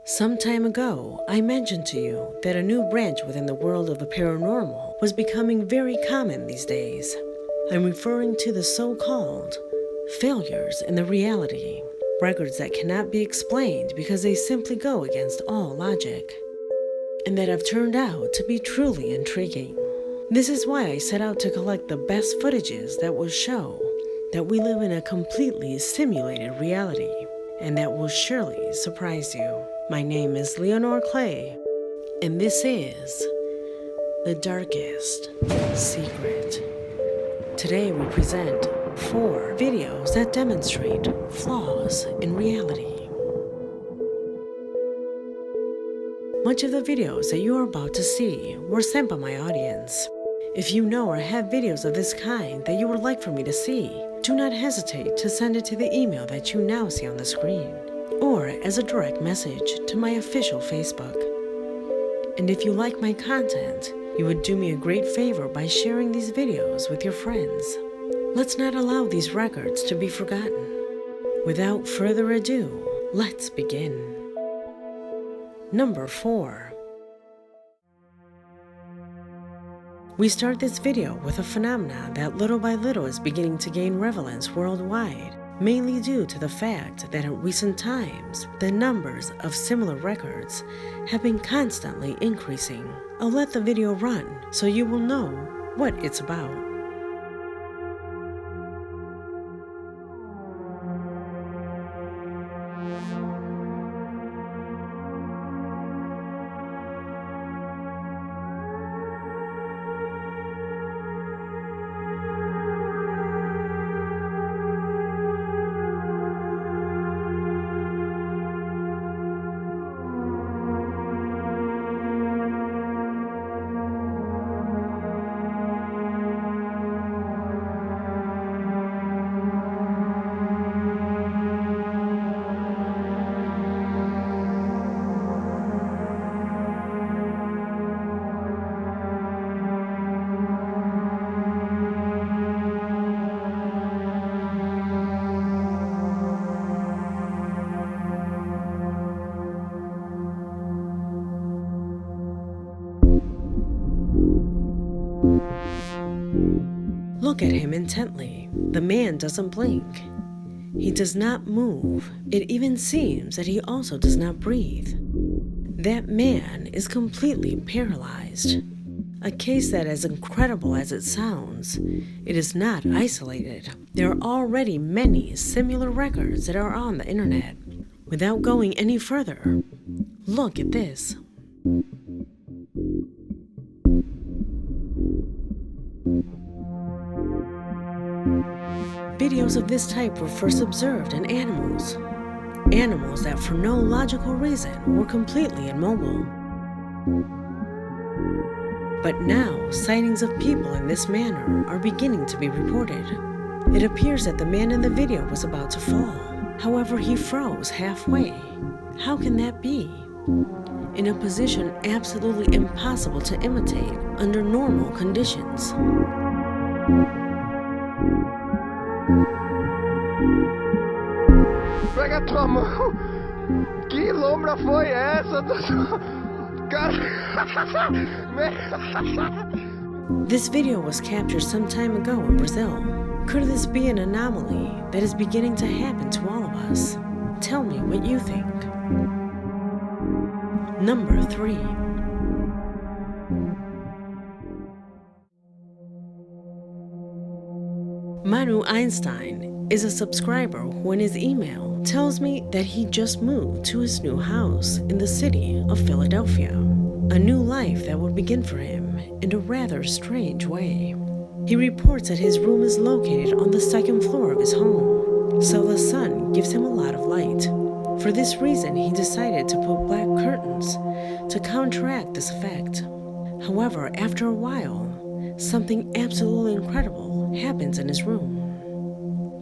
Some time ago, I mentioned to you that a new branch within the world of the paranormal was becoming very common these days. I'm referring to the so-called failures in the reality, records that cannot be explained because they simply go against all logic, and that have turned out to be truly intriguing. This is why I set out to collect the best footages that will show that we live in a completely simulated reality, and that will surely surprise you. My name is Leonore Clay, and this is The Darkest Secret. Today we present 4 videos that demonstrate flaws in reality. Much of the videos that you are about to see were sent by my audience. If you know or have videos of this kind that you would like for me to see, do not hesitate to send it to the email that you now see on the screen, or as a direct message to my official Facebook. And if you like my content, you would do me a great favor by sharing these videos with your friends. Let's not allow these records to be forgotten. Without further ado, let's begin. Number 4. We start this video with a phenomenon that little by little is beginning to gain relevance worldwide, mainly due to the fact that in recent times, the numbers of similar records have been constantly increasing. I'll let the video run so you will know what it's about. Look at him intently. The man doesn't blink. He does not move. It even seems that he also does not breathe. That man is completely paralyzed. A case that, as incredible as it sounds, it is not isolated. There are already many similar records that are on the internet. Without going any further, look at this. Videos of this type were first observed in animals that for no logical reason were completely immobile. But now, sightings of people in this manner are beginning to be reported. It appears that the man in the video was about to fall. However, he froze halfway. How can that be? In a position absolutely impossible to imitate under normal conditions. Pega tua mão! Que lombra foi essa? Cara! This video was captured some time ago in Brazil. Could this be an anomaly that is beginning to happen to all of us? Tell me what you think. Number 3. Manu Einstein is a subscriber who in his email tells me that he just moved to his new house in the city of Philadelphia. A new life that will begin for him in a rather strange way. He reports that his room is located on the 2nd floor of his home, so the sun gives him a lot of light. For this reason, he decided to put black curtains to counteract this effect. However, after a while, something absolutely incredible happens in his room.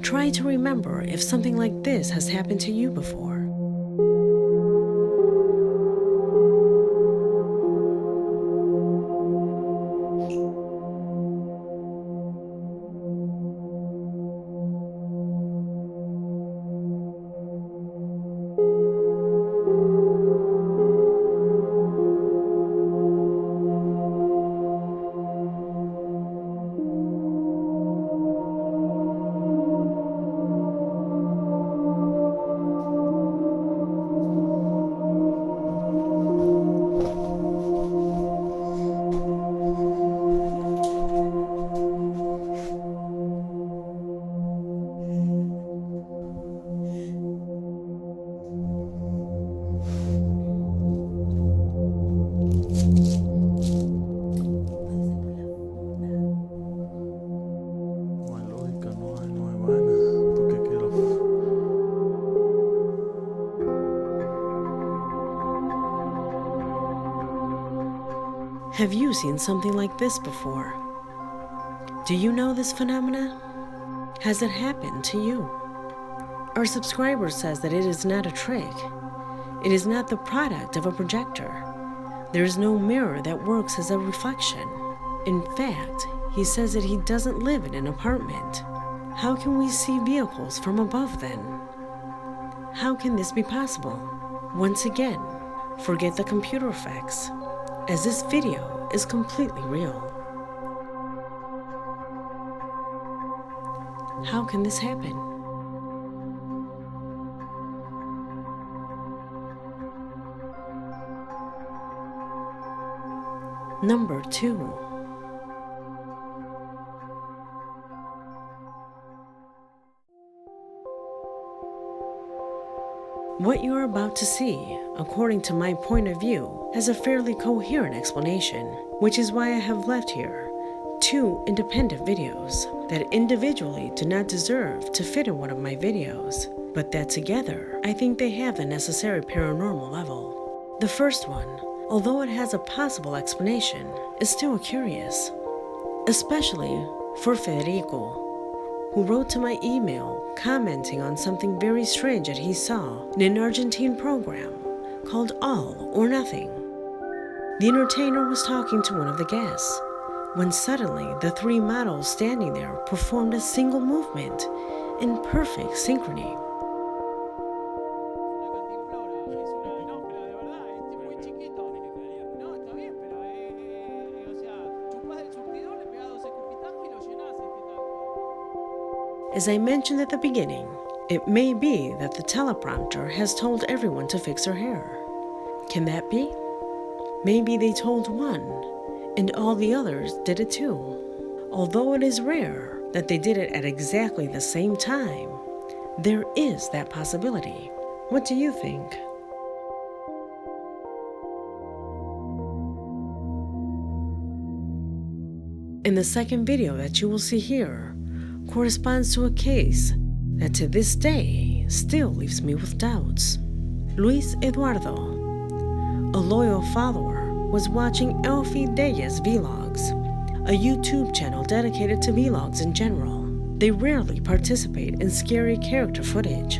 Try to remember if something like this has happened to you before. Have you seen something like this before? Do you know this phenomena? Has it happened to you? Our subscriber says that it is not a trick. It is not the product of a projector. There is no mirror that works as a reflection. In fact, he says that he doesn't live in an apartment. How can we see vehicles from above then? How can this be possible? Once again, forget the computer effects, as this video is completely real. How can this happen? Number 2. What you are about to see, according to my point of view, has a fairly coherent explanation, which is why I have left here 2 independent videos that individually do not deserve to fit in one of my videos, but that together I think they have the necessary paranormal level. The first one, although it has a possible explanation, is still curious, especially for Federico, who wrote to my email commenting on something very strange that he saw in an Argentine program called All or Nothing. The entertainer was talking to one of the guests when suddenly the 3 models standing there performed a single movement in perfect synchrony. As I mentioned at the beginning, it may be that the teleprompter has told everyone to fix their hair. Can that be? Maybe they told one, and all the others did it too. Although it is rare that they did it at exactly the same time, there is that possibility. What do you think? In the second video that you will see here, corresponds to a case that to this day still leaves me with doubts. Luis Eduardo, a loyal follower, was watching Elfie Deya's vlogs, a YouTube channel dedicated to vlogs in general. They rarely participate in scary character footage.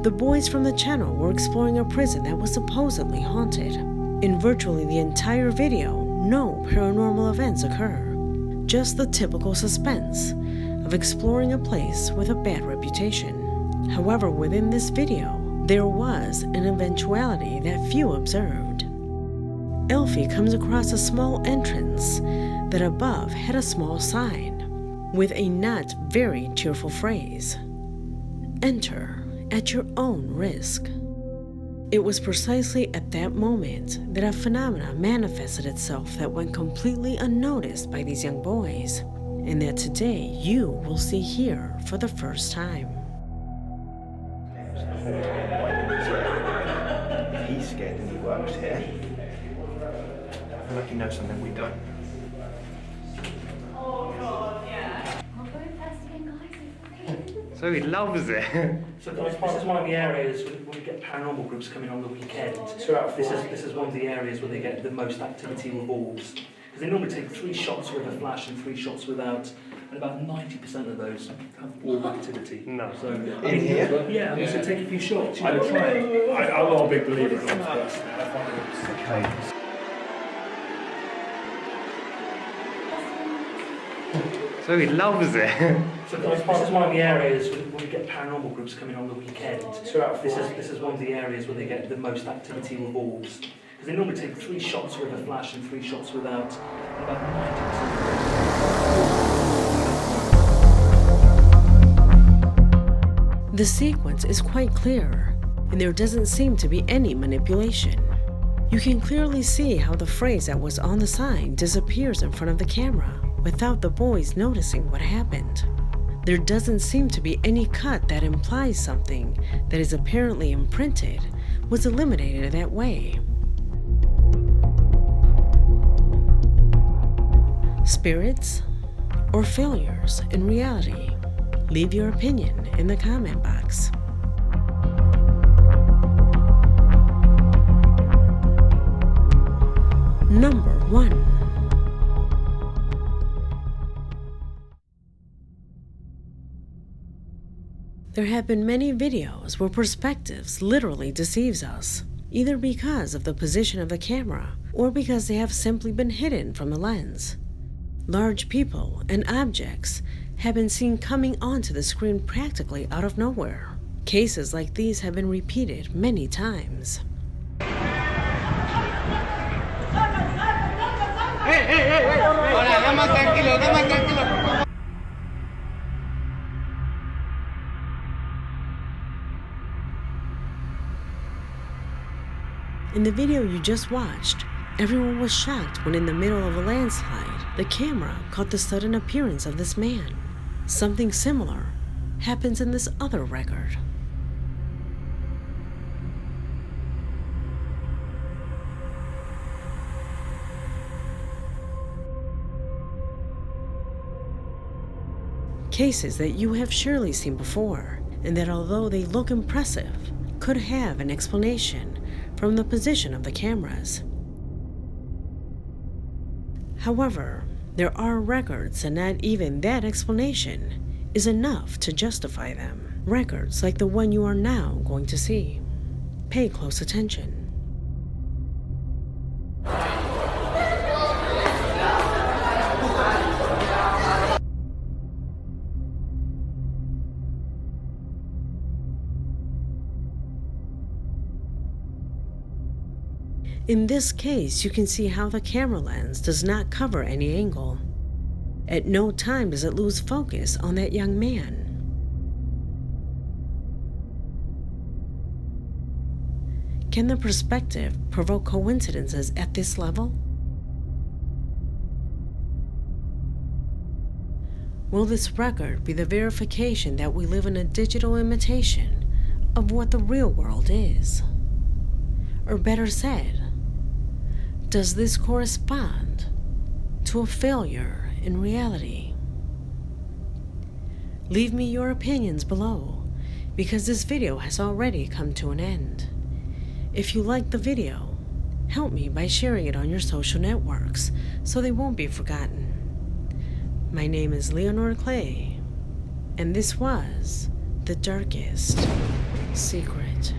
The boys from the channel were exploring a prison that was supposedly haunted. In virtually the entire video, no paranormal events occur, just the typical suspense of exploring a place with a bad reputation. However, within this video, there was an eventuality that few observed. Elfie comes across a small entrance that above had a small sign with a not very cheerful phrase, "Enter at your own risk." It was precisely at that moment that a phenomenon manifested itself that went completely unnoticed by these young boys, and that today you will see here for the first time. If he's scared and he works here, I feel like he knows something we don't. So he loves it. So this is one of the areas when we get paranormal groups coming on the weekend. This is one of the areas where they get the most activity with balls. Because they normally take 3 shots with a flash and 3 shots without, and about 90% of those have ball activity. No. So In here? Yeah, so take a few shots. I try it. I'm not a big believer in it, Okay. So he loves it. So this is one of the areas when we get paranormal groups coming on the weekend. This is one of the areas where they get the most activity with balls. Because they normally take 3 shots with a flash and 3 shots without, and about 90%. The sequence is quite clear, and there doesn't seem to be any manipulation. You can clearly see how the phrase that was on the sign disappears in front of the camera without the boys noticing what happened. There doesn't seem to be any cut that implies something that is apparently imprinted was eliminated that way. Spirits or failures in reality? Leave your opinion in the comment box. Number 1. There have been many videos where perspectives literally deceives us, either because of the position of the camera or because they have simply been hidden from the lens. Large people and objects have been seen coming onto the screen practically out of nowhere. Cases like these have been repeated many times. In the video you just watched, everyone was shocked when in the middle of a landslide, the camera caught the sudden appearance of this man. Something similar happens in this other record. Cases that you have surely seen before, and that although they look impressive, could have an explanation from the position of the cameras. However, there are records and not even that explanation is enough to justify them. Records like the one you are now going to see. Pay close attention. In this case, you can see how the camera lens does not cover any angle. At no time does it lose focus on that young man. Can the perspective provoke coincidences at this level? Will this record be the verification that we live in a digital imitation of what the real world is? Or better said, does this correspond to a failure in reality? Leave me your opinions below, because this video has already come to an end. If you liked the video, help me by sharing it on your social networks so they won't be forgotten. My name is Leonore Clay, and this was The Darkest Secret.